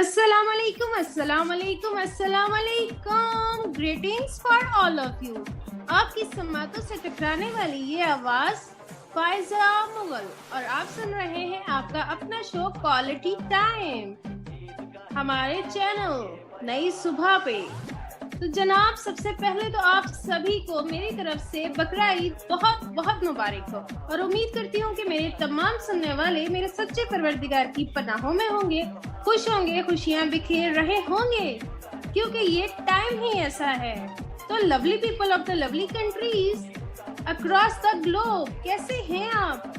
अस्सलाम वालेकुम, अस्सलाम वालेकुम, अस्सलाम वालेकुम। Greetings for all of you. आपकी समातों से टकराने वाली ये आवाज फायजा मुगल और आप सुन रहे हैं आपका अपना शो क्वालिटी टाइम हमारे चैनल नई सुबह पे। तो जनाब, सबसे पहले तो आप सभी को मेरी तरफ से बकरा ईद बहुत बहुत मुबारक हो और उम्मीद करती हूँ कि मेरे तमाम सुनने वाले मेरे सच्चे परवरदिगार की पनाहों में होंगे, खुश होंगे, खुशियाँ बिखेर रहे होंगे, क्योंकि ये टाइम ही ऐसा है। तो lovely people of the lovely countries across the globe, कैसे हैं आप?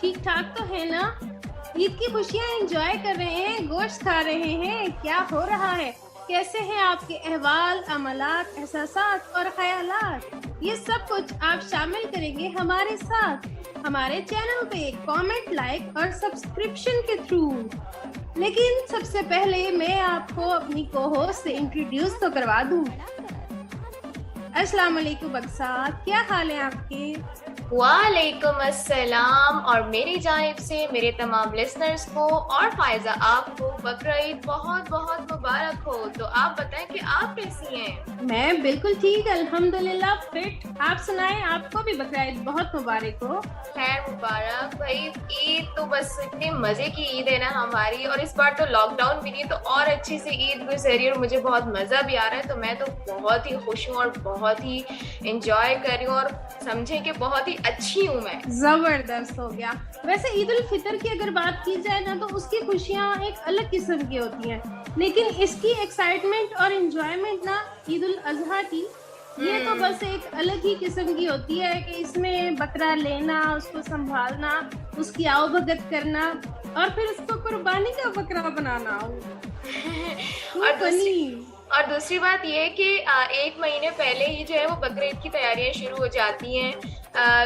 ठीक ठाक तो है ना? ईद की खुशियाँ एंजॉय कर रहे हैं, गोश्त खा रहे हैं, क्या हो रहा है? कैसे हैं आपके अहवाल, अमलात, एहसासात और ख्यालात? ये सब कुछ आप शामिल करेंगे हमारे साथ हमारे चैनल पे कमेंट, लाइक और सब्सक्रिप्शन के थ्रू। लेकिन सबसे पहले मैं आपको अपनी को-होस्ट से इंट्रोड्यूस तो करवा दूं। अस्सलाम वालेकुम बक्सात, क्या हाल है आपके? वालेकुम अस्सलाम। और मेरी जानिब से मेरे तमाम लिसनर्स को और फायजा आपको बकरा ईद बहुत बहुत मुबारक हो। तो आप बताएं कि आप कैसी हैं? मैं बिल्कुल ठीक, अल्हम्दुलिल्लाह फिट। आप सुनाएं, आपको भी बकरा ईद बहुत मुबारक हो। खैर मुबारक भाई। ईद तो बस इतने मजे की ईद है ना हमारी, और इस बार तो लॉकडाउन भी नहीं, तो और अच्छी से ईद गुजरी और मुझे बहुत मजा भी आ रहा है। तो मैं तो बहुत ही खुश हूँ और बहुत ही इंजॉय कर रही हूँ, और समझे कि बहुत ही अच्छी हूँ मैं। जबरदस्त हो गया। वैसे ईद उल फितर की अगर बात की जाए ना, तो उसकी खुशियाँ एक अलग किस्म की होती हैं, लेकिन इसकी एक्साइटमेंट और एंजॉयमेंट ना ईद उल अजहा की, ये तो बस एक अलग ही किस्म की होती है कि इसमें बकरा लेना, उसको संभालना, उसकी आओ भगत करना और फिर उसको कुर्बानी का बकरा बनाना। और दूसरी बात ये है कि 1 महीने पहले ही जो है वो बकरीद की तैयारियां शुरू हो जाती हैं।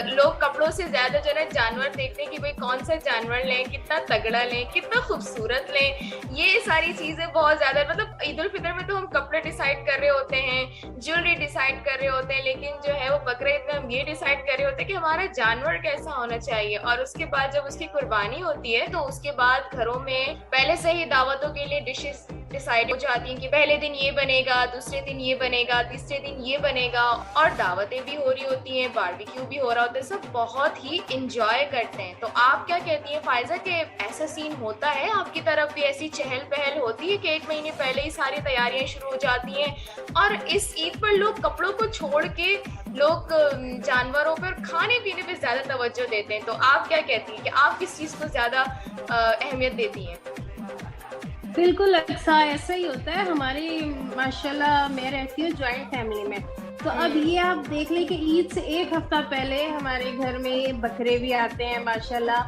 लोग कपड़ों से ज्यादा जो है जानवर देखते हैं कि भाई कौन सा जानवर लें, कितना तगड़ा लें, कितना खूबसूरत लें। ये सारी चीजें बहुत ज्यादा, मतलब ईद उल फितर में तो हम कपड़े डिसाइड कर रहे होते हैं, ज्वेलरी डिसाइड कर रहे होते हैं, लेकिन जो है वो बकरीद में हम ये डिसाइड कर रहे होते हैं कि हमारा जानवर कैसा होना चाहिए। और उसके बाद जब उसकी कुर्बानी होती है तो उसके बाद घरों में पहले से ही दावतों के लिए डिशेस डिसाइड हो जाती हैं कि पहले दिन ये बनेगा, दूसरे दिन ये बनेगा, तीसरे दिन ये बनेगा, और दावतें भी हो रही होती हैं, बारबेक्यू भी हो रहा होता है, सब बहुत ही इंजॉय करते हैं। तो आप क्या कहती हैं फायजा कि ऐसा सीन होता है आपकी तरफ भी? ऐसी चहल पहल होती है कि 1 महीने पहले ही सारी तैयारियां शुरू हो जाती हैं, और इस ईद पर लोग कपड़ों को छोड़ के लोग जानवरों पर, खाने पीने पर ज्यादा तवज्जो देते हैं? तो आप क्या कहती हैं कि आप किस चीज को ज्यादा अहमियत देती हैं? बिल्कुल अक्सा ऐसा ही होता है। हमारी माशाल्लाह मैं रहती हूँ जॉइंट फैमिली में, तो अब ये आप देख लें कि ईद से 1 हफ्ता पहले हमारे घर में बकरे भी आते हैं, माशाल्लाह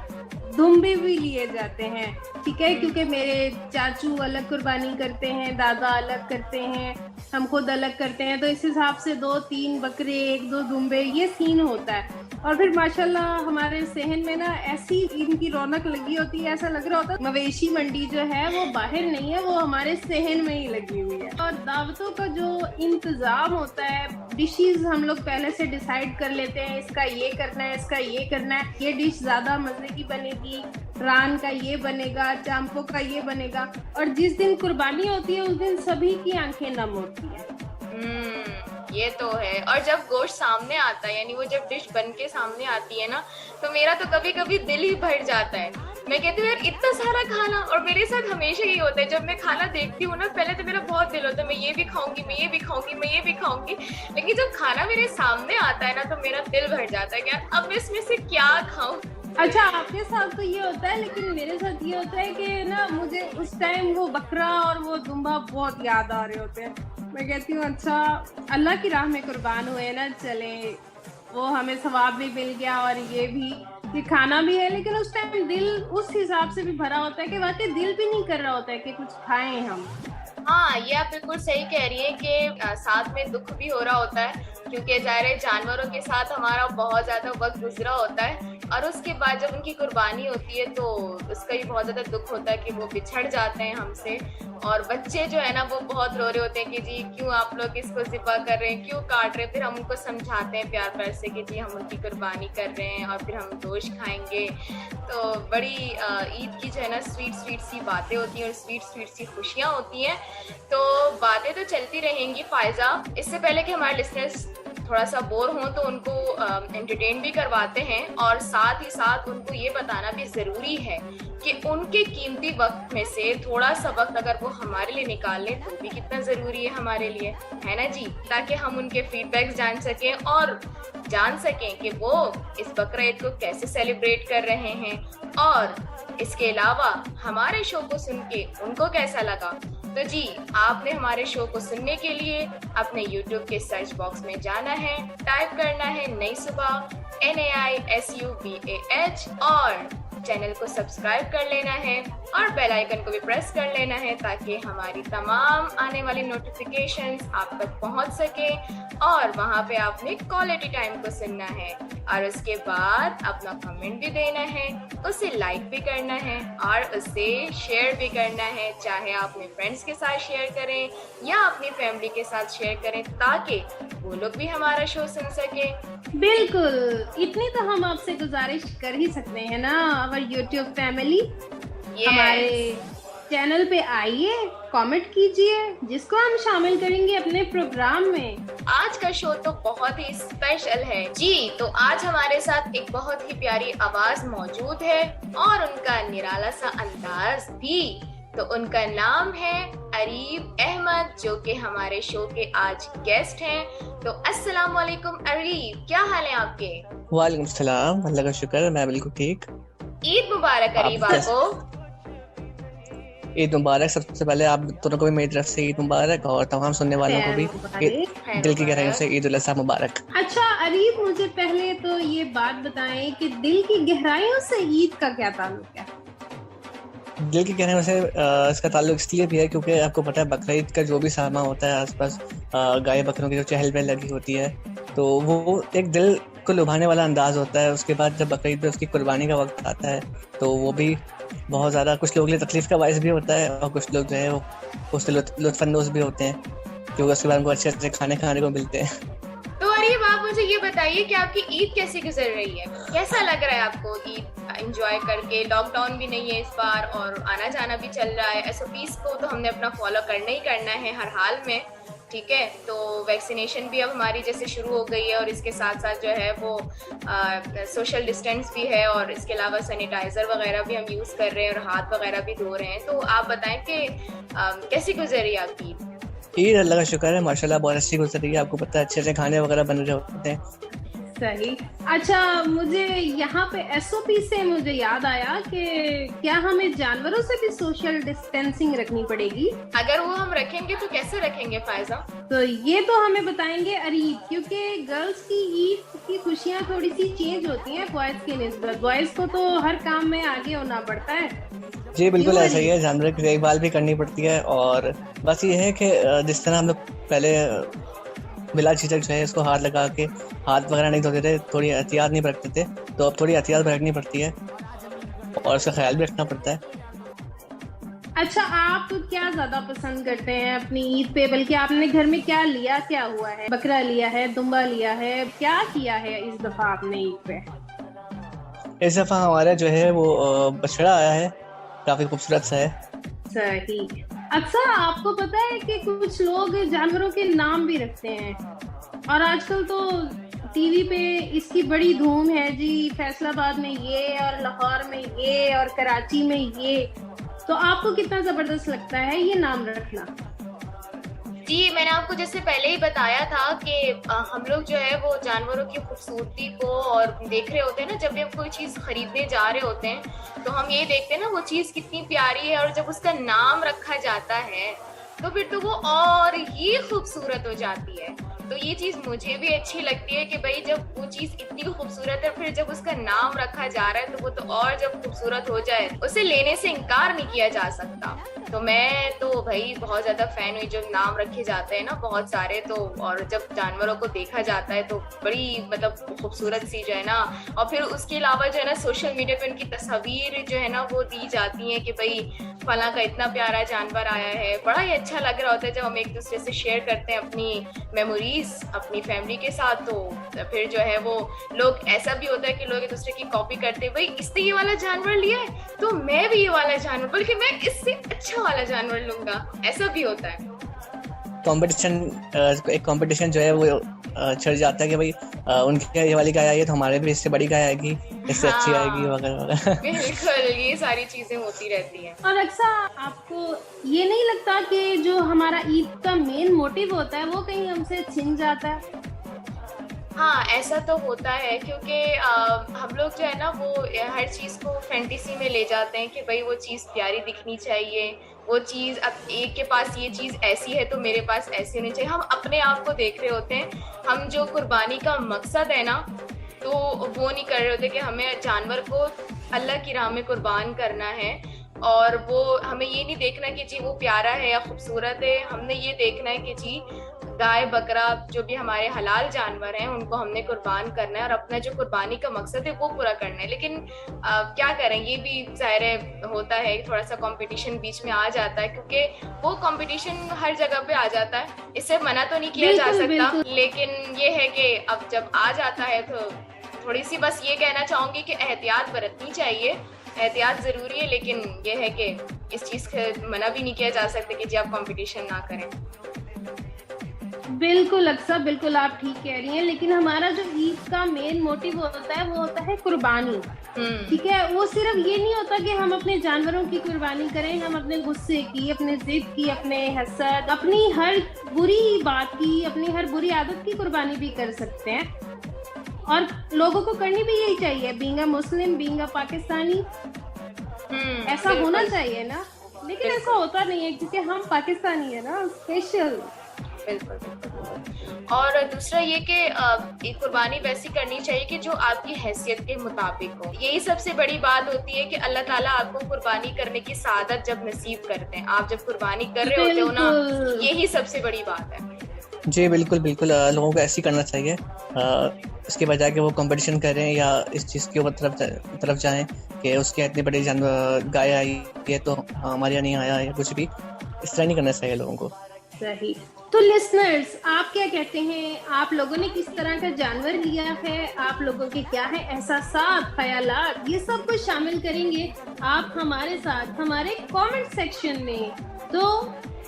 दुम्बे भी लिए जाते हैं, ठीक है, क्योंकि मेरे चाचू अलग कुर्बानी करते हैं, दादा अलग करते हैं, हम खुद अलग करते हैं, तो इस हिसाब से 2-3 बकरे, 1-2 दुम्बे, ये सीन होता है। और फिर माशाल्लाह हमारे सहन में ना ऐसी इनकी रौनक लगी होती है, ऐसा लग रहा होता है मवेशी मंडी जो है वो बाहर नहीं है, वो हमारे सहन में ही लगी हुई है। और दावतों का जो इंतजाम होता है, डिशेस हम लोग पहले से डिसाइड कर लेते हैं, इसका ये करना है, इसका ये करना है, ये डिश ज्यादा मजे की बनेगी, रान का ये बनेगा, चांपो का ये बनेगा। और जिस दिन कुर्बानी होती है उस दिन सभी की आंखें नम होती है। ये तो है। और जब गोश्त सामने आता है, यानी वो जब डिश बन के सामने आती है ना, तो मेरा तो कभी कभी दिल ही भर जाता है। मैं कहती हूँ यार इतना सारा खाना, और मेरे साथ हमेशा ये होता है जब मैं खाना देखती हूँ ना, पहले तो मेरा बहुत दिल होता है मैं ये भी खाऊंगी, मैं ये भी खाऊंगी, मैं ये भी खाऊंगी, लेकिन जब खाना मेरे सामने आता है ना तो मेरा दिल भर जाता है कि यार अब इसमें से क्या खाऊं। अच्छा, आपके साथ तो ये होता है, लेकिन मेरे साथ ये होता है कि ना मुझे उस टाइम वो बकरा और वो दुम्बा बहुत याद आ रहे होते हैं। मैं कहती हूँ अच्छा अल्लाह की राह में कुर्बान हुए ना, चले, वो हमें सवाब भी मिल गया और ये भी कि खाना भी है, लेकिन उस टाइम दिल उस हिसाब से भी भरा होता है कि वाकई दिल भी नहीं कर रहा होता है कि कुछ खाएं हम। हाँ, ये आप बिल्कुल सही कह रही है कि साथ में दुख भी हो रहा होता है, क्योंकि ज़ाहिर जानवरों के साथ हमारा बहुत ज़्यादा वक्त गुजरा होता है, और उसके बाद जब उनकी कुर्बानी होती है तो उसका भी बहुत ज़्यादा दुख होता है कि वो बिछड़ जाते हैं हमसे। और बच्चे जो है ना वो बहुत रो रहे होते हैं कि जी क्यों आप लोग इसको ज़िबा कर रहे हैं, क्यों काट रहे हैं। फिर हम उनको समझाते हैं प्यार प्यार से कि जी हम उनकी कुर्बानी कर रहे हैं और फिर हम गोश्त खाएंगे। तो बड़ी ईद की जो है ना स्वीट सी बातें होती हैं और स्वीट सी खुशियाँ होती हैं। तो बातें तो चलती रहेंगी फ़ायज़ा। इससे पहले कि हमारे लिसनर्स थोड़ा सा बोर हों तो उनको एंटरटेन भी करवाते हैं और साथ ही साथ उनको ये बताना भी ज़रूरी है कि उनके कीमती वक्त में से थोड़ा सा वक्त अगर वो हमारे लिए निकाल लें तो भी कितना ज़रूरी है हमारे लिए, है ना जी, ताकि हम उनके फीडबैक्स जान सकें और जान सकें कि वो इस बकरा ईद को कैसे सेलिब्रेट कर रहे हैं और इसके अलावा हमारे शो को सुन के उनको कैसा लगा। तो जी आपने हमारे शो को सुनने के लिए अपने YouTube के सर्च बॉक्स में जाना है, टाइप करना है नई सुबह NAISUBAH और चैनल को सब्सक्राइब कर लेना है और बेल आइकन को भी प्रेस कर लेना है ताकि हमारी तमाम आने वाली नोटिफिकेशंस आप तक पहुंच सके और वहां पे आपने क्वालिटी टाइम को सुनना है और उसके बाद अपना कमेंट भी देना है, उसे लाइक भी करना है और उसे शेयर भी करना है, चाहे आप अपने फ्रेंड्स के साथ शेयर करें या अपनी फैमिली के साथ शेयर करें ताकि वो लोग भी हमारा शो सुन सके। बिल्कुल, इतनी तो हम आपसे गुजारिश कर ही सकते हैं ना हमारे YouTube फैमिली। हमारे चैनल पे आइए, कमेंट कीजिए जिसको हम शामिल करेंगे अपने प्रोग्राम में। आज का शो तो बहुत ही स्पेशल है जी। तो आज हमारे साथ एक बहुत ही प्यारी आवाज मौजूद है और उनका निराला सा अंदाज भी। तो उनका नाम है अरीब अहमद जो कि हमारे शो के आज गेस्ट हैं। तो अस्सलाम वालेकुम अरीब, क्या हाल है आपके? वालेकुम सलाम, अल्लाह का शुक्र, मैं बिल्कुल ठीक। ईद मुबारक अरीब आपको। ईद मुबारक। सबसे पहले आप दोनों को भी मेरी तरफ से ईद मुबारक और तमाम सुनने वालों को भी दिल की गहराइयों से ईद उल अज़हा मुबारक। अच्छा अरीब, मुझे पहले तो ये बात बताएं कि दिल की गहराइयों से ईद का क्या ताल्लुक है? दिल की गहराइयों से इसका ताल्लुक इसलिए भी है क्योंकि आपको पता है बकरा ईद का जो भी सामान होता है आसपास गाय बकरों की जो चहल पहल लगी होती है तो वो एक दिल को लुभाने वाला अंदाज होता है। उसके बाद जब बकरा ईद पे उसकी कुर्बानी का वक्त आता है तो वो भी बहुत ज़्यादा कुछ लोगों के लिए तकलीफ का बायस भी होता है और कुछ लोग जो है वो उससे लुत्फानंदोज भी होते हैं क्योंकि उसके बाद उनको अच्छे अच्छे खाने खाने को मिलते हैं। तो अरीब आप मुझे ये बताइए कि आपकी ईद कैसे गुजर रही है, कैसा लग रहा है आपको ईद एंजॉय करके? लॉकडाउन भी नहीं है इस बार और आना जाना भी चल रहा है। SOPs को तो हमने अपना फॉलो करना ही करना है हर हाल में, ठीक है। तो वैक्सीनेशन भी अब हमारी जैसे शुरू हो गई है और इसके साथ साथ जो है वो सोशल डिस्टेंस भी है और इसके अलावा सैनिटाइज़र वगैरह भी हम यूज़ कर रहे हैं और हाथ वगैरह भी धो रहे हैं। तो आप बताएं कि कैसी गुजर रही है आपकी ईद? ईद अल्लाह का शुक्र है, माशाल्लाह बहुत अच्छी गुजर रही है। आपको पता है अच्छे अच्छे खाने वगैरह बन रहे होते हैं। सही। अच्छा, मुझे यहाँ पे SOP से मुझे याद आया कि क्या हमें जानवरों से भी सोशल डिस्टेंसिंग रखनी पड़ेगी? अगर वो हम रखेंगे तो कैसे रखेंगे फ़ायज़ा? तो ये तो हमें बताएंगे अरीब, क्योंकि गर्ल्स की ईद की खुशियाँ थोड़ी सी चेंज होती हैं बॉयज की निस्बत। बॉयज को तो हर काम में आगे होना पड़ता है। जी बिल्कुल ऐसा ही है, जानवर की देखभाल भी करनी पड़ती है और बस ये है कि जिस तरह हम लोग पहले बिला झिझक जो है इसको हाथ लगा के हाथ वगैरह नहीं धोते थे, थोड़ी एहतियात नहीं बरतते थे, तो अब थोड़ी एहतियात बरतनी पड़ती है और उसका ख्याल भी रखना पड़ता है। अच्छा, आप क्या ज्यादा पसंद करते हैं अपनी ईद पे? बल्कि आपने घर में क्या लिया, क्या हुआ है? बकरा लिया है, दुम्बा लिया है, क्या किया है इस दफा आपने ईद पे? इस दफा हमारा जो है वो बछड़ा आया है, काफी खूबसूरत सा है। सही। अच्छा, आपको पता है कि कुछ लोग जानवरों के नाम भी रखते हैं और आजकल तो टीवी पे इसकी बड़ी धूम है जी। फैसलाबाद में ये और लाहौर में ये और कराची में ये। तो आपको कितना जबरदस्त लगता है ये नाम रखना? जी, मैंने आपको जैसे पहले ही बताया था कि हम लोग जो है वो जानवरों की खूबसूरती को और देख रहे होते हैं ना, जब भी हम कोई चीज़ खरीदने जा रहे होते हैं तो हम ये देखते हैं ना वो चीज़ कितनी प्यारी है और जब उसका नाम रखा जाता है तो फिर तो वो और ही खूबसूरत हो जाती है। तो ये चीज़ मुझे भी अच्छी लगती है कि भाई जब वो चीज़ इतनी खूबसूरत है फिर जब उसका नाम रखा जा रहा है तो वो तो और जब खूबसूरत हो जाए उसे लेने से इनकार नहीं किया जा सकता। तो मैं तो भाई बहुत ज़्यादा फ़ैन हुई जब नाम रखे जाते हैं ना बहुत सारे, तो और जब जानवरों को देखा जाता है तो बड़ी मतलब खूबसूरत सी जो है ना, और फिर उसके अलावा जो है ना सोशल मीडिया पे उनकी तस्वीर जो है ना वो दी जाती हैं कि भाई फलां का इतना प्यारा जानवर आया है। बड़ा ही अच्छा लग रहा होता है जब हम एक दूसरे से शेयर करते हैं अपनी मेमोरीज अपनी फैमिली के साथ, तो फिर जो है वो लोग, ऐसा भी होता है कि लोग एक दूसरे की कॉपी करते हैं, भाई इसने ये वाला जानवर लिया है तो मैं भी ये वाला जानवर, बल्कि मैं इससे अच्छा वाला जानवर लूंगा, ऐसा भी होता है। कंपटीशन, एक कंपटीशन जो है वो चढ़ जाता है कि भाई उनकी ये वाली गाय आई है तो हमारे भी इससे बड़ी गाय आएगी, इससे अच्छी आएगी वगैरह वगैरह। बिल्कुल, ये सारी चीजें होती रहती हैं। और अक्सर आपको ये नहीं लगता कि जो हमारा ईद का मेन मोटिव होता है वो कहीं हमसे छिन जाता है? हाँ, ऐसा तो होता है, क्योंकि हम लोग जो है ना वो हर चीज़ को फैंटेसी में ले जाते हैं कि भाई वो चीज़ प्यारी दिखनी चाहिए, वो चीज़, अब एक के पास ये चीज़ ऐसी है तो मेरे पास ऐसी होनी चाहिए। हम अपने आप को देख रहे होते हैं, हम जो कुर्बानी का मकसद है ना तो वो नहीं कर रहे होते कि हमें जानवर को अल्लाह की राह में कुर्बान करना है, और वो हमें ये नहीं देखना कि जी वो प्यारा है या खूबसूरत है, हमने ये देखना है कि जी गाय बकरा जो भी हमारे हलाल जानवर हैं उनको हमने कुर्बान करना है और अपना जो कुर्बानी का मकसद है वो पूरा करना है। लेकिन क्या करें, ये भी ज़ाहिर है होता है, थोड़ा सा कंपटीशन बीच में आ जाता है, क्योंकि वो कंपटीशन हर जगह पे आ जाता है, इससे मना तो नहीं किया जा सकता, लेकिन ये है कि अब जब आ जाता है तो थोड़ी सी बस ये कहना चाहूँगी कि एहतियात बरतनी चाहिए, एहतियात ज़रूरी है, लेकिन ये है कि इस चीज़ से मना भी नहीं किया जा सकता कि जी आप कंपटीशन ना करें। बिल्कुल अक्सर, बिल्कुल आप ठीक कह रही हैं, लेकिन हमारा जो ईद का मेन मोटिव होता है वो होता है कुर्बानी। ठीक है, वो सिर्फ ये नहीं होता कि हम अपने जानवरों की कुर्बानी करें, हम अपने गुस्से की, अपने जिद की, अपने हसद, अपनी हर बुरी बात की, अपनी हर बुरी आदत की कुर्बानी भी कर सकते हैं, और लोगों को करनी भी यही चाहिए, being a Muslim, being a Pakistani, ऐसा होना चाहिए ना। लेकिन ऐसा होता नहीं है क्योंकि हम पाकिस्तानी है ना, स्पेशल। बिल्कुल। और दूसरा ये कि कुर्बानी वैसी करनी चाहिए कि जो आपकी हैसियत के मुताबिक हो, यही सबसे बड़ी बात होती है कि अल्लाह ताला आपको कुर्बानी करने की सादत जब नसीब करते हैं, आप जब कुर्बानी कर रहे होते हो ना, यही सबसे बड़ी बात है। जी बिल्कुल बिल्कुल, लोगों को ऐसे ही करना चाहिए, इसके बजाय कि वो कंपटीशन करें या इस चीज़ के ऊपर तरफ जाएं कि उसके इतनी बड़ी जानवर गाय आई है तो हमारे यहाँ नहीं आया है, कुछ भी इस तरह नहीं करना चाहिए लोगों को। सही। तो लिसनर्स, आप क्या कहते हैं, आप लोगों ने किस तरह का जानवर लिया है, आप लोगों के क्या है एहसासात, ख्यालात, ये सब कुछ शामिल करेंगे आप हमारे साथ हमारे कमेंट सेक्शन में। तो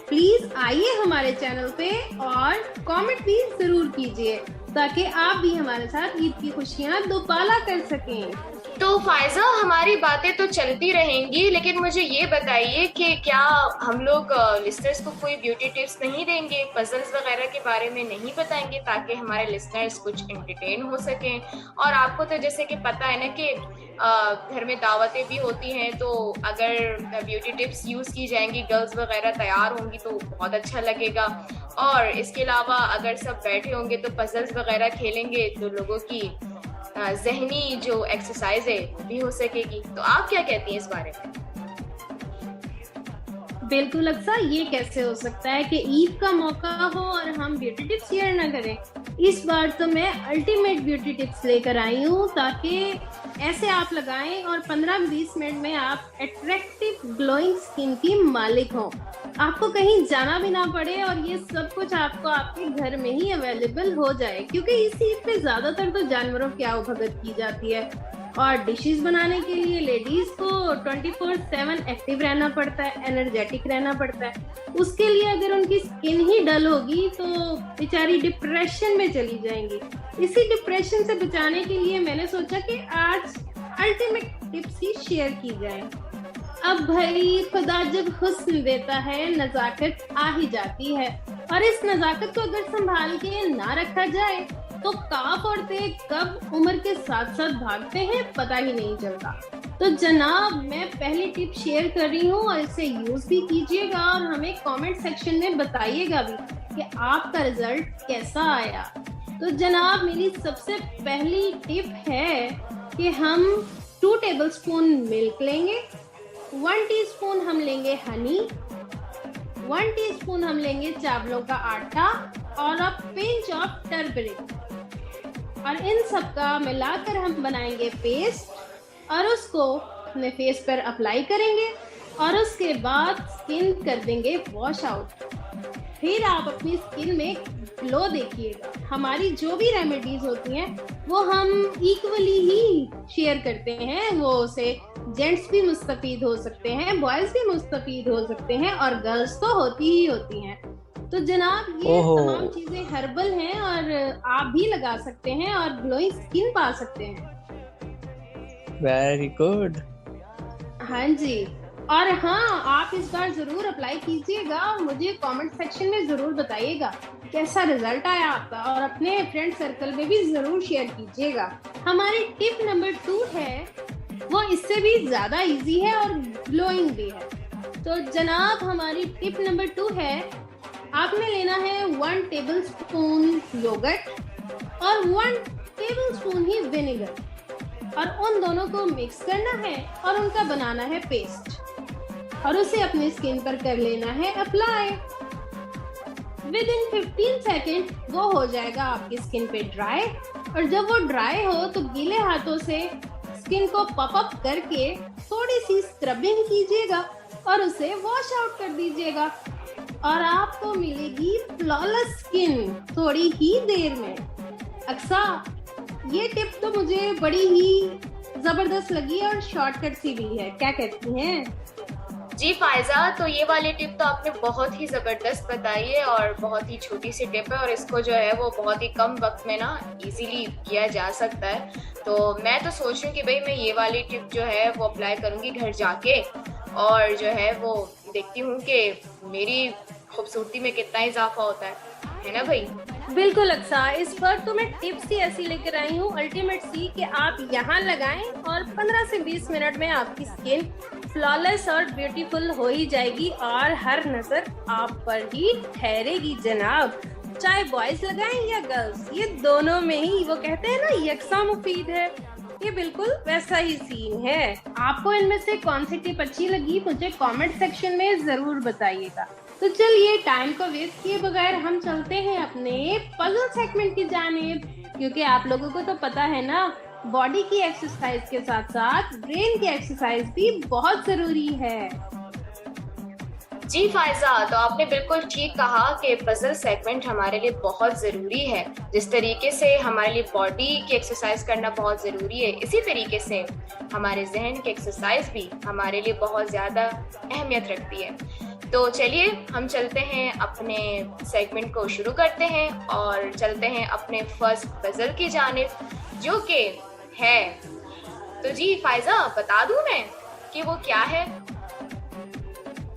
प्लीज आइए हमारे चैनल पे और कमेंट भी जरूर कीजिए ताकि आप भी हमारे साथ ईद की खुशियाँ दोबाला कर सकें। तो फायजा, हमारी बातें तो चलती रहेंगी, लेकिन मुझे ये बताइए कि क्या हम लोग लिसनर्स को कोई ब्यूटी टिप्स नहीं देंगे, पजल्स वगैरह के बारे में नहीं बताएंगे, ताकि हमारे लिसनर्स कुछ एंटरटेन हो सकें। और आपको तो जैसे कि पता है ना कि घर में दावतें भी होती हैं, तो अगर ब्यूटी टिप्स यूज़ की जाएंगी, गर्ल्स वगैरह तैयार होंगी तो बहुत अच्छा लगेगा। और इसके अलावा अगर सब बैठे होंगे तो पजल्स वगैरह खेलेंगे तो लोगों की ज़हनी जो एक्सरसाइज है वो भी हो सकेगी। तो आप क्या कहती हैं इस बारे में? बिल्कुल अक्सर, ये कैसे हो सकता है कि ईद का मौका हो और हम ब्यूटी टिप्स शेयर ना करें। इस बार तो मैं अल्टीमेट ब्यूटी टिप्स लेकर आई हूँ ताकि ऐसे आप लगाएं और 15-20 मिनट में आप अट्रैक्टिव ग्लोइंग स्किन की मालिक हों, आपको कहीं जाना भी ना पड़े और ये सब कुछ आपको आपके घर में ही अवेलेबल हो जाए, क्योंकि इस ईद पे ज्यादातर तो जानवरों की आवभगत की जाती है और डिशेस बनाने के लिए लेडीज को 24/7 एक्टिव रहना पड़ता है, एनर्जेटिक रहना पड़ता है। उसके लिए अगर उनकी स्किन ही डल होगी तो बेचारी डिप्रेशन में चली जाएंगी। इसी डिप्रेशन से बचाने के लिए मैंने सोचा कि आज अल्टीमेट टिप्स ही शेयर की जाए। अब भाई खुदा जब हुस्न देता है नजाकत आ ही जाती है, और इस नजाकत को अगर संभाल के ना रखा जाए तो काफ और तेग कब उम्र के साथ साथ भागते हैं पता ही नहीं चलता। तो जनाब, मैं पहली टिप शेयर कर रही हूँ और इसे यूज भी कीजिएगा और हमें कमेंट सेक्शन में बताइएगा भी कि आपका रिजल्ट कैसा आया। तो जनाब, मेरी सबसे पहली टिप है कि हम 2 टेबलस्पून मिल्क लेंगे, 1 टीस्पून हम लेंगे हनी, 1 टीस्पून हम लेंगे चावलों का आटा और अ पिंच ऑफ टर्मरिक, और इन सब का मिलाकर हम बनाएंगे पेस्ट और उसको अपने फेस पर अप्लाई करेंगे और उसके बाद स्किन कर देंगे वॉश आउट। फिर आप अपनी स्किन में ग्लो देखिएगा। हमारी जो भी रेमेडीज होती हैं वो हम इक्वली ही शेयर करते हैं। वो से जेंट्स भी मुस्तफीद हो सकते हैं, बॉयज भी मुस्तफीद हो सकते हैं और गर्ल्स तो होती ही होती हैं। तो जनाब ये तमाम चीजें हर्बल हैं और आप भी लगा सकते हैं और ग्लोइंग स्किन पा सकते हैं। Very good. हाँ जी, और हाँ, आप इस बार जरूर अप्लाई कीजिएगा और मुझे कमेंट सेक्शन में जरूर बताइएगा कैसा रिजल्ट आया आपका, और अपने फ्रेंड सर्कल में भी जरूर शेयर कीजिएगा। हमारी टिप नंबर 2 है, वो इससे भी ज्यादा इजी है और ग्लोइंग भी है। तो जनाब हमारी टिप नंबर 2 है, आपने लेना है 1 टेबलस्पून योगर्ट और 1 टेबलस्पून ही विनेगर, और उन दोनों को मिक्स करना है और उनका बनाना है पेस्ट, और उसे अपने स्किन पर कर लेना है अप्लाई। विद इन 15 सेकेंड वो हो जाएगा आपकी स्किन पे ड्राई, और जब वो ड्राई हो तो गीले हाथों से स्किन को पप अप करके थोड़ी सी स्क्रबिंग कीजिएगा और उसे वॉश आउट कर दीजिएगा, और आपको मिलेगी फ्लॉलेस स्किन थोड़ी ही देर में। अक्सा, ये टिप तो मुझे बड़ी ही जबरदस्त लगी और शॉर्टकट सी भी है, क्या कहती हैं? जी फायजा, तो ये वाली टिप तो आपने बहुत ही ज़बरदस्त बताई है और बहुत ही छोटी सी टिप है, और इसको जो है वो बहुत ही कम वक्त में ना इजीली किया जा सकता है। तो मैं तो सोच रही हूँ कि भाई मैं ये वाली टिप जो है वो अप्लाई करूँगी घर जाके, और जो है वो देखती हूँ कि मेरी खूबसूरती में कितना इजाफा होता है ना भाई? बिल्कुल अक्सा, इस पर तो मैं टिप्स ही ऐसी लेकर आई हूँ अल्टीमेट सी कि आप यहाँ लगाएं और 15 से 20 मिनट में आपकी स्किन फ्लॉलेस और ब्यूटीफुल हो ही जाएगी, और हर नजर आप पर ही ठहरेगी जनाब। चाहे बॉयज लगाएं या गर्ल्स, ये दोनों में ही वो कहते हैं ना यकसा मुफीद है। ये बिल्कुल वैसा ही सीन है। आपको इनमें से कौन सी टिप अच्छी लगी मुझे कमेंट सेक्शन में जरूर बताइएगा। तो चलिए टाइम को वेस्ट किए बगैर हम चलते हैं अपने पजल सेगमेंट की जानिब, क्योंकि आप लोगों को तो पता है ना, बॉडी की एक्सरसाइज के साथ साथ ब्रेन की एक्सरसाइज भी बहुत जरूरी है। जी फायजा, तो आपने बिल्कुल ठीक कहा कि पजल सेगमेंट हमारे लिए बहुत ज़रूरी है। जिस तरीके से हमारे लिए बॉडी की एक्सरसाइज करना बहुत ज़रूरी है, इसी तरीके से हमारे जहन की एक्सरसाइज भी हमारे लिए बहुत ज़्यादा अहमियत रखती है। तो चलिए हम चलते हैं, अपने सेगमेंट को शुरू करते हैं और चलते हैं अपने फर्स्ट पजल की जानिब, जो कि है, तो जी फायजा बता दूं मैं कि वो क्या है?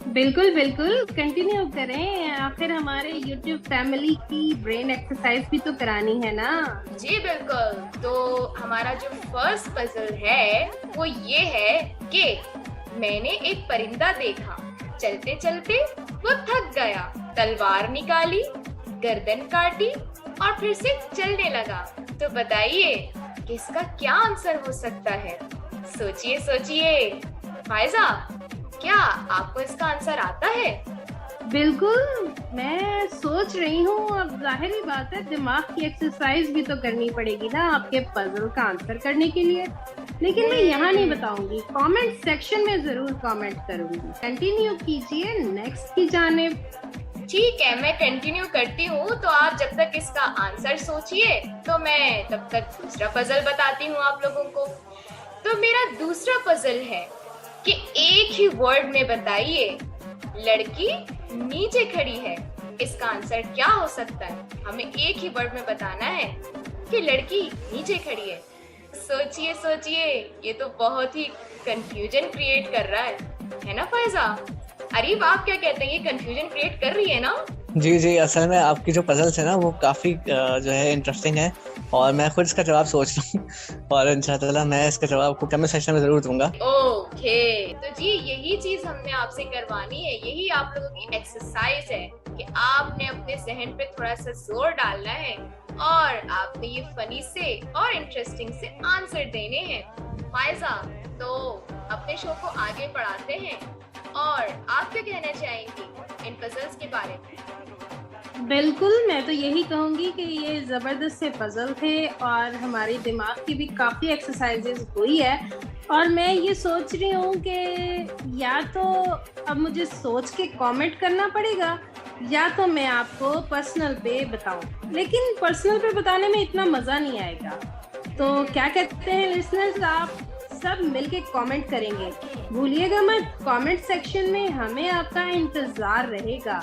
बिल्कुल बिल्कुल, कंटिन्यू करें, आखिर हमारे YouTube फैमिली की ब्रेन एक्सरसाइज भी तो करानी है ना। जी बिल्कुल, तो हमारा जो फर्स्ट पजल है वो ये है कि मैंने एक परिंदा देखा, चलते चलते वो थक गया, तलवार निकाली, गर्दन काटी और फिर से चलने लगा। तो बताइए कि इसका क्या आंसर हो सकता है? सोचिए सोचिए। फायजा, क्या आपको इसका आंसर आता है? बिल्कुल, मैं सोच रही हूँ। अब जाहिर बात है दिमाग की एक्सरसाइज भी तो करनी पड़ेगी ना आपके पजल का आंसर करने के लिए, लेकिन मैं यहाँ नहीं बताऊंगी, कमेंट सेक्शन में जरूर कमेंट करूंगी। कंटिन्यू कीजिए नेक्स्ट की जानिब। ठीक है, मैं कंटिन्यू करती हूँ। तो आप जब तक इसका आंसर सोचिए तो मैं तब तक दूसरा पजल बताती हूँ आप लोगों को। तो मेरा दूसरा पजल है कि एक ही वर्ड में बताइए, लड़की नीचे खड़ी है, इसका आंसर क्या हो सकता है? हमें एक ही वर्ड में बताना है कि लड़की नीचे खड़ी है। सोचिए सोचिए, ये तो बहुत ही कंफ्यूजन क्रिएट कर रहा है ना फायजा? अरीब, आप क्या कहते हैं, ये कंफ्यूजन क्रिएट कर रही है ना? जी जी, असल में आपकी जो पजल्स है ना वो काफ़ी जो है इंटरेस्टिंग है, और मैं खुद इसका जवाब सोच रहा हूँ और इंशाअल्लाह मैं इसका जवाब आपको कमेंट सेक्शन में ज़रूर दूंगा। ओके, तो जी यही चीज़ हमने आपसे करवानी है, यही आप लोगों की एक्सरसाइज है कि आपने अपने जहन पे थोड़ा सा जोर डालना है और आपने ये फनी से और इंटरेस्टिंग से आंसर देने हैं। फायजा, तो अपने शो को आगे बढ़ाते हैं, और आप क्या कहना चाहेंगी इन पजल्स के बारे में? बिल्कुल, मैं तो यही कहूँगी कि ये ज़बरदस्त से पजल थे और हमारी दिमाग की भी काफ़ी एक्सरसाइजेज हुई है। और मैं ये सोच रही हूँ कि या तो अब मुझे सोच के कमेंट करना पड़ेगा या तो मैं आपको पर्सनल पे बताऊं, लेकिन पर्सनल पे बताने में इतना मज़ा नहीं आएगा। तो क्या कहते हैं लिसनर्स, आप सब मिलके कमेंट करेंगे, भूलिएगा मत। कमेंट सेक्शन में हमें आपका इंतज़ार रहेगा।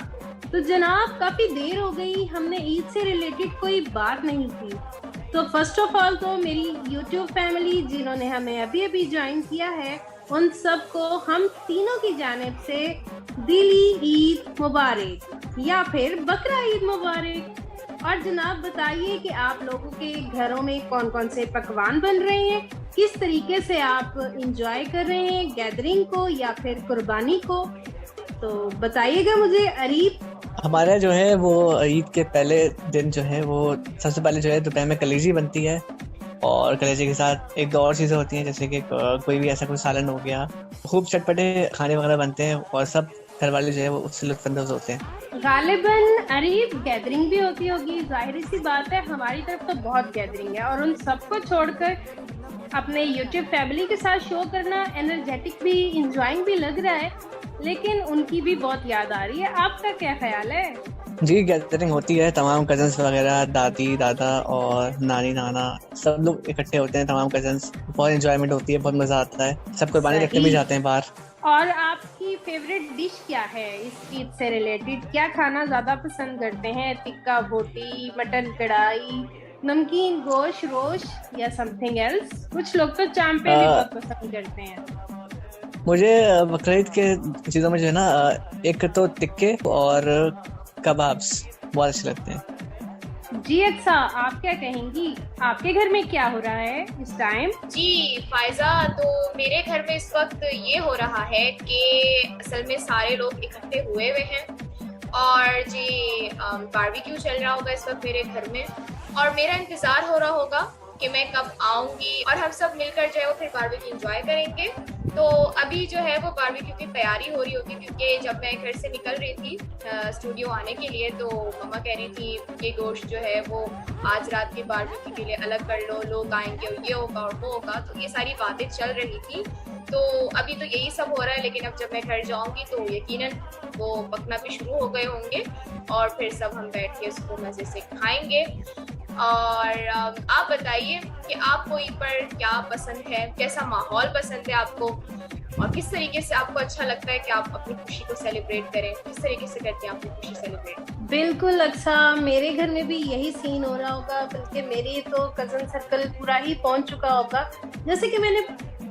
तो जनाब, काफ़ी देर हो गई, हमने ईद से रिलेटेड कोई बात नहीं की। तो फर्स्ट ऑफ ऑल तो मेरी यूट्यूब फैमिली जिन्होंने हमें अभी अभी ज्वाइन किया है, उन सबको हम तीनों की जानिब से दिली ईद मुबारक या फिर बकरा ईद मुबारक। और जनाब बताइए कि आप लोगों के घरों में कौन कौन से पकवान बन रहे हैं, किस तरीके से आप इंजॉय कर रहे हैं गैदरिंग को या फिर कुर्बानी को, तो बताइएगा मुझे। अरीब, हमारा जो है वो ईद के पहले दिन जो है वो सबसे पहले जो है दोपहर में कलेजी बनती है, और कलेजी के साथ एक दो और चीज़ें होती हैं, जैसे कि कोई भी ऐसा कोई सालन हो गया। खूब चटपटे खाने वगैरह बनते हैं और सब घर वाले जो है वो उससे लुत्फानंदोज होते हैं। गालिबन अरीब गैदरिंग भी होती होगी, जाहिर सी बात है। हमारी तरफ तो बहुत गैदरिंग है, और उन सबको छोड़कर अपने यूट्यूब फैमिली के साथ शो करना एनर्जेटिक भी, इंजॉइंग भी लग रहा है, लेकिन उनकी भी बहुत याद आ रही है। आपका क्या ख्याल है? जी, गैदरिंग होती है, तमाम कजन्स वगैरह, दादी दादा और नानी नाना सब लोग इकट्ठे होते हैं, तमाम कजन्स। बहुत एंजॉयमेंट होती है, बहुत मज़ा आता है, सब कुर्बानी रखने भी जाते हैं बाहर। और आपकी फेवरेट डिश क्या है इस ईद से रिलेटेड? क्या खाना ज़्यादा पसंद करते हैं? टिक्का बोटी, मटन कढ़ाई, नमकीन गोश्त रोश या समथिंग एल्स? कुछ लोग तो चांपे भी बहुत पसंद करते हैं। मुझे बकरीद के चीज़ों में जो है ना, एक तो टिक्के और कबाब्स बहुत अच्छे लगते हैं। जी अच्छा, आप क्या कहेंगी? आपके घर में क्या हो रहा है इस टाइम? जी फायजा, तो मेरे घर में इस वक्त ये हो रहा है कि असल में सारे लोग इकट्ठे हुए हैं और जी बारबेक्यू चल रहा होगा इस वक्त मेरे घर में, और मेरा इंतज़ार हो रहा होगा कि मैं कब आऊँगी और हम सब मिलकर जो है वो फिर बारबेक्यू एंजॉय करेंगे। तो अभी जो है वो बारबेक्यू की तैयारी हो रही होगी, क्योंकि जब मैं घर से निकल रही थी स्टूडियो आने के लिए, तो मम्मा कह रही थी कि गोश्त जो है वो आज रात के बारबेक्यू के लिए अलग कर लो, लोग आएंगे और ये होगा और वो होगा, तो ये सारी बातें चल रही थी। तो अभी तो यही सब हो रहा है, लेकिन अब जब मैं घर जाऊंगी तो यकीनन वो पकना भी शुरू हो गए होंगे और फिर सब हम बैठ के उसको मज़े से खाएंगे। और आप बताइए कि आपको ईद पर क्या पसंद है, कैसा माहौल पसंद है आपको, और किस तरीके से आपको अच्छा लगता है कि आप अपनी खुशी को सेलिब्रेट करें? किस तरीके से करते हैं अपनी खुशी सेलिब्रेट? बिल्कुल अच्छा, मेरे घर में भी यही सीन हो रहा होगा, बल्कि मेरे तो कज़न सर्कल पूरा ही पहुंच चुका होगा। जैसे कि मैंने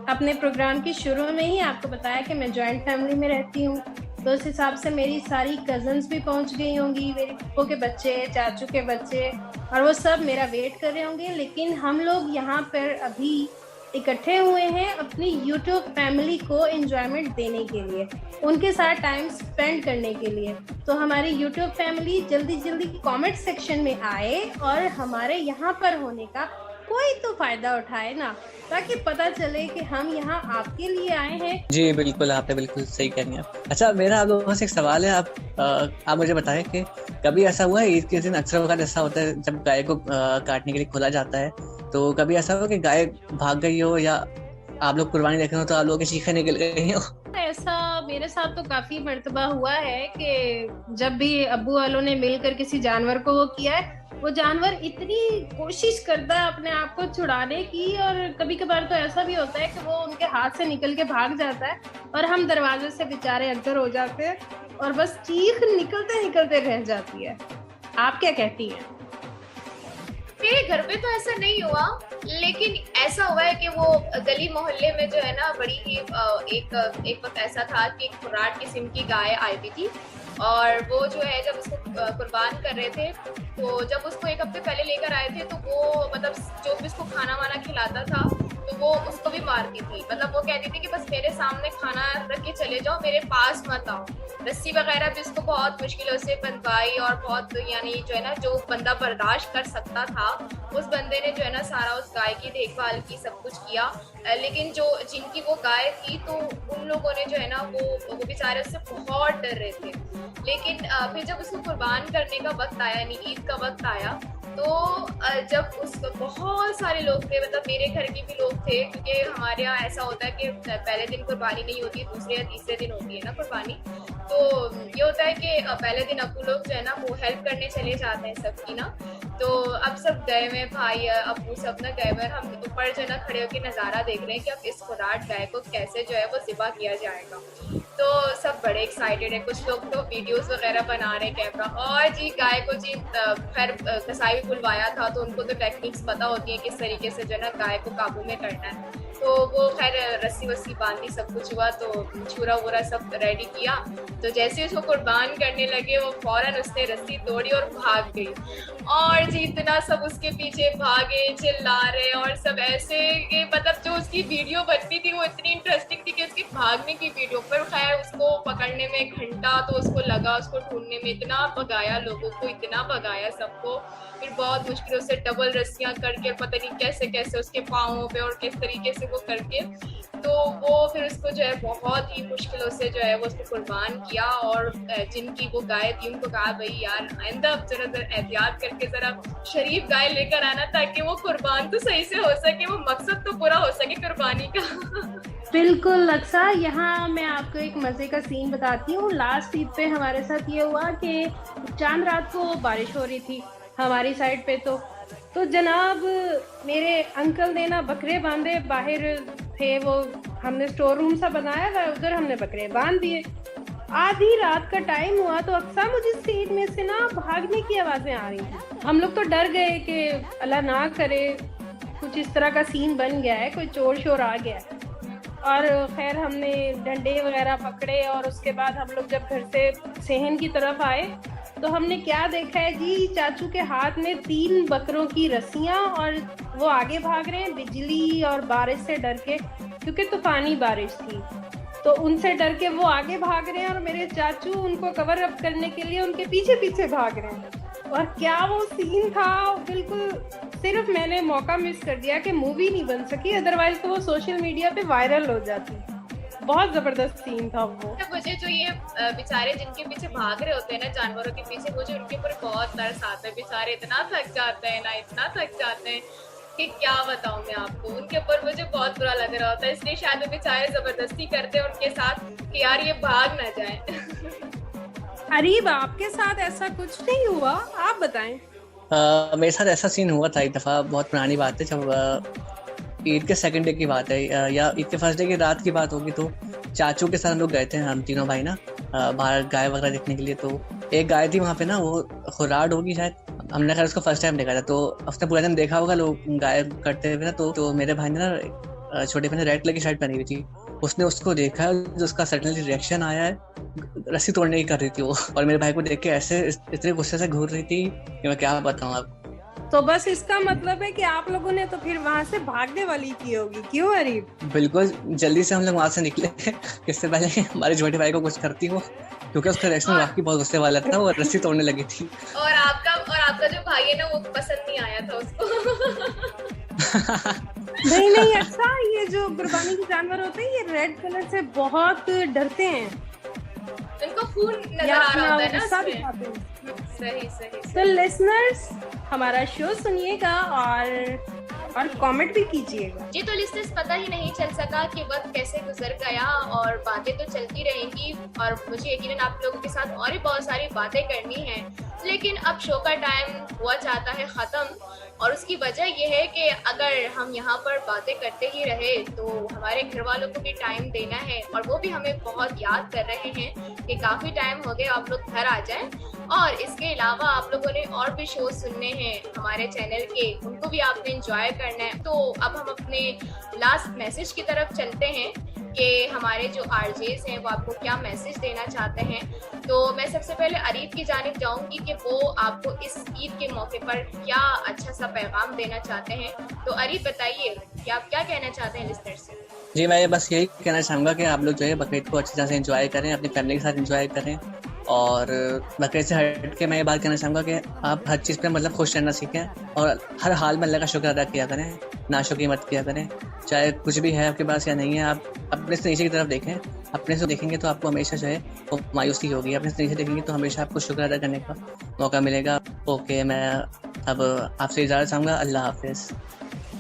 अपने प्रोग्राम के शुरू में ही आपको बताया कि मैं जॉइंट फैमिली में रहती हूँ, तो उस हिसाब से मेरी सारी कज़न्स भी पहुंच गई होंगी, मेरे फूफो के बच्चे, चाचू के बच्चे, और वो सब मेरा वेट कर रहे होंगे। लेकिन हम लोग यहाँ पर अभी इकट्ठे हुए हैं अपनी यूट्यूब फैमिली को एंजॉयमेंट देने के लिए, उनके साथ टाइम स्पेंड करने के लिए। तो हमारी यूट्यूब फैमिली जल्दी जल्दी कमेंट सेक्शन में आए और हमारे यहाँ पर होने का कोई तो फायदा उठाए ना, ताकि पता चले कि हम यहाँ आपके लिए आए हैं। जी बिल्कुल, आपने बिल्कुल सही कह रही हैं आप। अच्छा, मेरा आप लोगों से एक सवाल है, आप मुझे बताएं कि कभी ऐसा हुआ है ईद के दिन, अक्सर वक्त ऐसा होता है जब गाय को काटने के लिए खोला जाता है, तो कभी ऐसा हो कि गाय भाग गई हो या आप लोग कुर्बानी देख रहे हो तो आप लोगों की चीखें निकल गई हो? ऐसा मेरे साथ तो काफी मर्तबा हुआ है कि जब भी अब्बू वालों ने मिलकर किसी जानवर को वो किया है, वो जानवर इतनी कोशिश करता है अपने आप को छुड़ाने की, और कभी कभार तो ऐसा भी होता है कि वो उनके हाथ से निकल के भाग जाता है और हम दरवाजे से बेचारे अंदर हो जाते हैं और बस चीख निकलते निकलते रह जाती है। आप क्या कहती हैं? मेरे घर पे तो ऐसा नहीं हुआ, लेकिन ऐसा हुआ है कि वो गली मोहल्ले में जो है ना, बड़ी ही एक वक्त ऐसा था कि एक खुराट किस्म की गाय आई हुई थी, और वो जो है जब उसको कुर्बान कर रहे थे, तो जब उसको एक हफ्ते पहले लेकर आए थे, तो वो मतलब जो भी उसको खाना वाना खिलाता था तो वो उसको भी मारती थी। मतलब वो कहती थी कि बस मेरे सामने खाना रख के चले जाओ, मेरे पास मत आओ। रस्सी वगैरह भी उसको बहुत मुश्किलों से बंधवाई और बहुत यानी जो है ना जो बंदा बर्दाश्त कर सकता था उस बंदे ने जो है ना सारा उस गाय की देखभाल की, सब कुछ किया। लेकिन जो जिनकी वो गाय थी तो उन लोगों ने जो है ना वो बेचारे उससे बहुत डर रहे थे। लेकिन फिर जब उसको कुर्बान करने का वक्त आया यानी ईद का वक्त आया तो जब उसको बहुत सारे लोग थे, मतलब मेरे घर के भी लोग थे, क्योंकि हमारे यहाँ ऐसा होता है कि पहले दिन कुर्बानी नहीं होती, दूसरे या तीसरे दिन होती है ना कुर्बानी। तो ये होता है कि पहले दिन अब्बू लोग जो है ना वो हेल्प करने चले जाते हैं सबकी ना। तो अब सब गए हुए भाई अब्बू सब ना गए हुए, हम ऊपर जो है ना खड़े होकर नज़ारा देख रहे हैं कि अब इस खुराट गाय को कैसे जो है वो ज़िबा किया जाएगा। तो सब बड़े एक्साइटेड है, कुछ लोग तो वीडियोस वगैरह बना रहे हैं कैमरा। और जी गाय को जी खैर कसाई बुलवाया था तो उनको तो टेक्निक्स पता होती है किस तरीके से जो है ना गाय को काबू में करना है। तो वो खैर रस्सी वस्सी बांधी, सब कुछ हुआ, तो छुरा वुरा सब रेडी किया। तो जैसे उसको कुर्बान करने लगे वो फौरन उसने रस्सी तोड़ी और भाग गई। और जी इतना सब उसके पीछे भागे, चिल्ला रहे और सब ऐसे कि मतलब जो उसकी वीडियो बनती थी वो इतनी इंटरेस्टिंग थी कि उसकी भागने की वीडियो पर खैर उसको पकड़ने में एक घंटा तो उसको लगा, उसको ढूंढने में इतना भगाया लोगों को, इतना भगाया सबको। फिर बहुत मुश्किलों से डबल रस्सियाँ करके पता नहीं कैसे कैसे उसके पाँवों पे और किस तरीके से वो करके तो वो फिर उसको जो है बहुत ही मुश्किलों से जो है वो उसको कुर्बान किया। और जिनकी वो गाय थी उनको कहा भाई यार आइंदा जरा एहतियात करके ज़रा शरीफ गाय लेकर आना ताकि वो कुर्बान तो सही से हो सके, वो मकसद तो पूरा हो सके कुर्बानी का। बिल्कुल अक्सा, यहाँ मैं आपको एक मज़े का सीन बताती हूँ। लास्ट ईद पे हमारे साथ ये हुआ कि चांद रात को बारिश हो रही थी हमारी साइड पे। तो जनाब मेरे अंकल ने ना बकरे बांधे, बाहर थे वो, हमने स्टोर रूम सा बनाया था, उधर हमने बकरे बांध दिए। आधी रात का टाइम हुआ तो अक्सर मुझे सीट में से ना भागने की आवाज़ें आ रही थी। हम लोग तो डर गए कि अल्लाह ना करे कुछ इस तरह का सीन बन गया है, कोई चोर शोर आ गया है। और खैर हमने डंडे वगैरह पकड़े और उसके बाद हम लोग जब घर से सेहन की तरफ आए तो हमने क्या देखा है जी, चाचू के हाथ में 3 बकरों की रस्सियाँ और वो आगे भाग रहे हैं बिजली और बारिश से डर के, क्योंकि तूफानी बारिश थी। तो उनसे डर के वो आगे भाग रहे हैं और मेरे चाचू उनको कवर अप करने के लिए उनके पीछे पीछे भाग रहे हैं। और क्या वो सीन था, बिल्कुल सिर्फ मैंने मौका मिस कर दिया कि मूवी नहीं बन सकी, अदरवाइज तो वो सोशल मीडिया पे वायरल हो जाती। बहुत जबरदस्त सीन था वो। मुझे जो ये बेचारे जिनके पीछे भाग रहे होते हैं ना जानवरों के पीछे, मुझे उनके ऊपर बहुत तरस आता है। बेचारे इतना थक जाते हैं ना, इतना थक जाते हैं कि क्या बताऊं मैं आपको। उनके ऊपर मुझे बहुत बुरा लग रहा होता है, इसलिए शायद वो बेचारे जबरदस्ती करते हैं उनके साथ कि यार ये भाग ना जाए। अरीब आपके साथ ऐसा कुछ नहीं हुआ, आप बताएं। मेरे साथ ऐसा सीन हुआ था एक दफ़ा, बहुत पुरानी बात है, जब ईद के सेकंड डे की बात है या ईद के फर्स्ट डे की रात की बात होगी। तो चाचू के साथ हम लोग गए थे, हम तीनों भाई ना बाहर गाय वगैरह देखने के लिए। तो एक गाय थी वहाँ पे ना, वो खुराड होगी शायद, हमने खैर उसको फर्स्ट टाइम देखा था। तो उसने पूरा दिन देखा होगा लोग गाय करते हुए ना। तो मेरे भाई ने ना, छोटे भाई ने रेड कलर की शर्ट पहनी हुई थी, उसने उसको देखा, जो उसका सडनली रिएक्शन आया है, रस्सी तोड़ने की कर रही थी वो। और मेरे भाई को देख के ऐसे इतने गुस्से से घूर रही थी कि मैं क्या बताऊँ आप। तो बस इसका मतलब है कि आप लोगों ने तो फिर वहाँ से भागने वाली की होगी, क्यों अरीब? बिल्कुल, जल्दी से हम लोग वहाँ से निकले इससे पहले हमारे छोटे भाई को कुछ करती हो, क्योंकि उसका रिएक्शन वाकई बहुत गुस्से वाला था, वो रस्सी तोड़ने लगी थी। और आपका जो भाई है ना वो पसंद नहीं आया था उसको। नहीं अच्छा, ये जो कुर्बानी के जानवर होते हैं ये रेड कलर से बहुत डरते हैं, उनको खून नजर आ रहा होता है ना उसमें। सही। तो लिसनर्स हमारा शो सुनिएगा और कमेंट भी कीजिएगा। जी तो लिसनर्स, पता ही नहीं चल सका कि वक्त कैसे गुजर गया और बातें तो चलती रहेंगी और मुझे यकीनन आप लोगों के साथ और भी बहुत सारी बातें करनी है, लेकिन अब शो का टाइम हुआ चाहता है ख़त्म। और उसकी वजह यह है कि अगर हम यहाँ पर बातें करते ही रहे तो हमारे घर वालों को भी टाइम देना है और वो भी हमें बहुत याद कर रहे हैं कि काफ़ी टाइम हो गया, आप लोग घर आ जाएं। और इसके अलावा आप लोगों ने और भी शो सुनने हैं हमारे चैनल के, उनको भी आपने एंजॉय करना है। तो अब हम अपने लास्ट मैसेज की तरफ चलते हैं कि हमारे जो आरजेस हैं वो आपको क्या मैसेज देना चाहते हैं। तो मैं सबसे पहले अरीब की जानिब जाऊंगी कि वो आपको इस ईद के मौके पर क्या अच्छा सा पैगाम देना चाहते हैं। तो अरीब बताइए कि आप क्या कहना चाहते हैं लिस्नर से। जी, मैं बस यही कहना चाहूँगा कि आप लोग जो है बकरीद को अच्छी तरह से एंजॉय करें, अपनी फैमिली के साथ एंजॉय करें। और बकरीद से हट के मैं ये बात कहना चाहूँगा कि आप हर चीज़ पे मतलब खुश रहना सीखें और हर हाल में अल्लाह का शुक्र अदा किया करें, नाशुक्री मत किया करें। चाहे कुछ भी है आपके पास या नहीं है, आप अपने से नीचे की तरफ देखें। अपने से देखेंगे तो आपको हमेशा जो है वो मायूसी होगी, अपने से नीचे देखेंगे तो हमेशा आपको शुक्र अदा करने का मौका मिलेगा। ओके, मैं अब आपसे इजाज़त चाहूँगा। अल्लाह हाफ़िज़।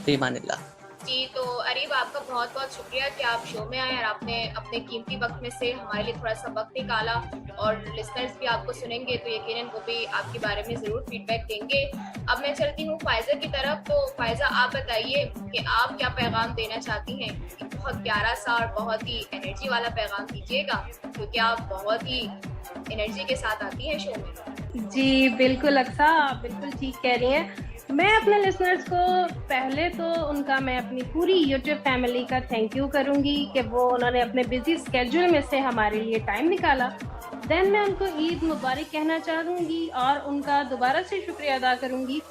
फ़ी अमानिल्लाह। जी, तो अरीब आपका बहुत बहुत शुक्रिया कि आप शो में आए और आपने अपने कीमती वक्त में से हमारे लिए थोड़ा सा वक्त निकाला। और लिसनर्स भी आपको सुनेंगे तो यकीनन वो भी आपके बारे में ज़रूर फीडबैक देंगे। अब मैं चलती हूँ फ़ायज़ा की तरफ। तो फ़ायज़ा, आप बताइए कि आप क्या पैगाम देना चाहती हैं। एक बहुत प्यारा सा और बहुत ही एनर्जी वाला पैगाम दीजिएगा, क्योंकि आप बहुत ही एनर्जी के साथ आती हैं शो में। जी बिल्कुल अक्सा, आप बिल्कुल ठीक कह रही हैं। मैं अपने लिसनर्स को पहले तो मैं अपनी पूरी यूट्यूब फैमिली का थैंक यू करूंगी कि वो उन्होंने अपने बिजी स्केड्यूल में से हमारे लिए टाइम निकाला। देन मैं उनको ईद मुबारक कहना चाहूँगी और उनका दोबारा से शुक्रिया अदा करूँगी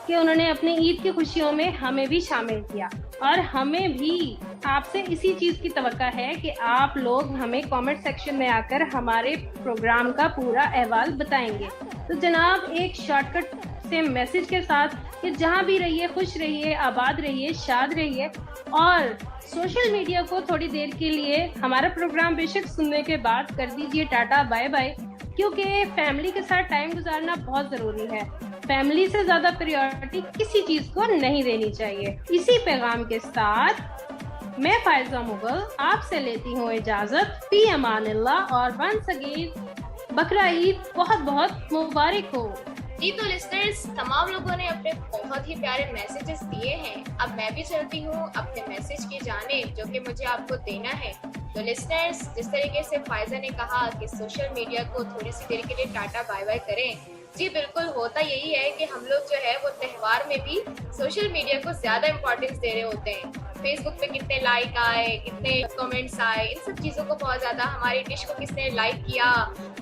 कि उन्होंने अपनी ईद की खुशियों में हमें भी शामिल किया। और हमें भी आपसे इसी चीज़ की तवक्का है कि आप लोग हमें कमेंट सेक्शन में आकर हमारे प्रोग्राम का पूरा अहवाल बताएंगे। तो जनाब, एक शॉर्टकट से मैसेज के साथ कि जहाँ भी रहिए खुश रहिए, आबाद रहिए, शाद रहिए। और सोशल मीडिया को थोड़ी देर के लिए हमारा प्रोग्राम बेशक सुनने के बाद कर दीजिए टाटा बाय बाय, क्योंकि फैमिली के साथ टाइम गुजारना बहुत ज़रूरी है। फैमिली से ज़्यादा प्रायोरिटी किसी चीज़ को नहीं देनी चाहिए। इसी पैगाम के साथ मैं फ़ायज़ा मुगल आपसे लेती हूँ इजाज़त। फ़ी अमानिल्लाह और वंस अगेन बकरा ईद बहुत बहुत मुबारक हो। जी, तो लिस्टर्स, तमाम लोगों ने अपने बहुत ही प्यारे मैसेजेस दिए हैं। अब मैं भी चलती हूँ अपने मैसेज की जानिब जो कि मुझे आपको देना है। तो लिस्टर्स, जिस तरीके से फ़ायज़ा ने कहा कि सोशल मीडिया को थोड़ी सी देर के लिए टाटा बाय बाय करें, जी बिल्कुल होता यही है कि हम लोग जो है वो त्यौहार में भी सोशल मीडिया को ज़्यादा इम्पोर्टेंस दे रहे होते हैं। फेसबुक पे कितने लाइक आए, कितने कमेंट्स आए, इन सब चीज़ों को बहुत ज़्यादा, हमारी डिश को किसने लाइक किया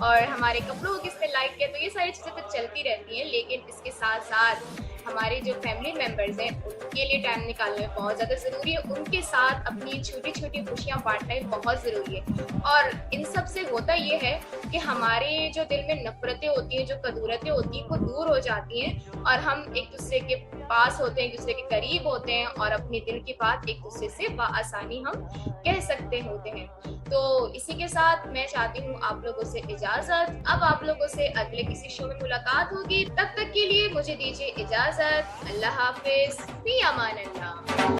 और हमारे कपड़ों को किसने लाइक किया, तो ये सारी चीज़ें तो चलती रहती हैं। लेकिन इसके साथ साथ हमारे जो फैमिली मेम्बर्स हैं उनके लिए टाइम निकालना बहुत ज़्यादा ज़रूरी है। उनके साथ अपनी छोटी छोटी खुशियाँ बांटना भी बहुत ज़रूरी है। और इन सब से होता ये है कि हमारे जो दिल में नफरतें होती हैं, जो कदूरतें होती हैं, वो दूर हो जाती हैं और हम एक दूसरे के पास होते हैं, एक दूसरे के करीब होते हैं और अपने दिल की बात एक दूसरे से बआसानी हम कह सकते होते हैं। तो इसी के साथ मैं चाहती हूँ आप लोगों से इजाज़त। अब आप लोगों से अगले किसी शो में मुलाकात होगी। तब तक के लिए मुझे दीजिए इजाज़त। अल्लाह हाफिज़। फ़ी अमान अल्लाह।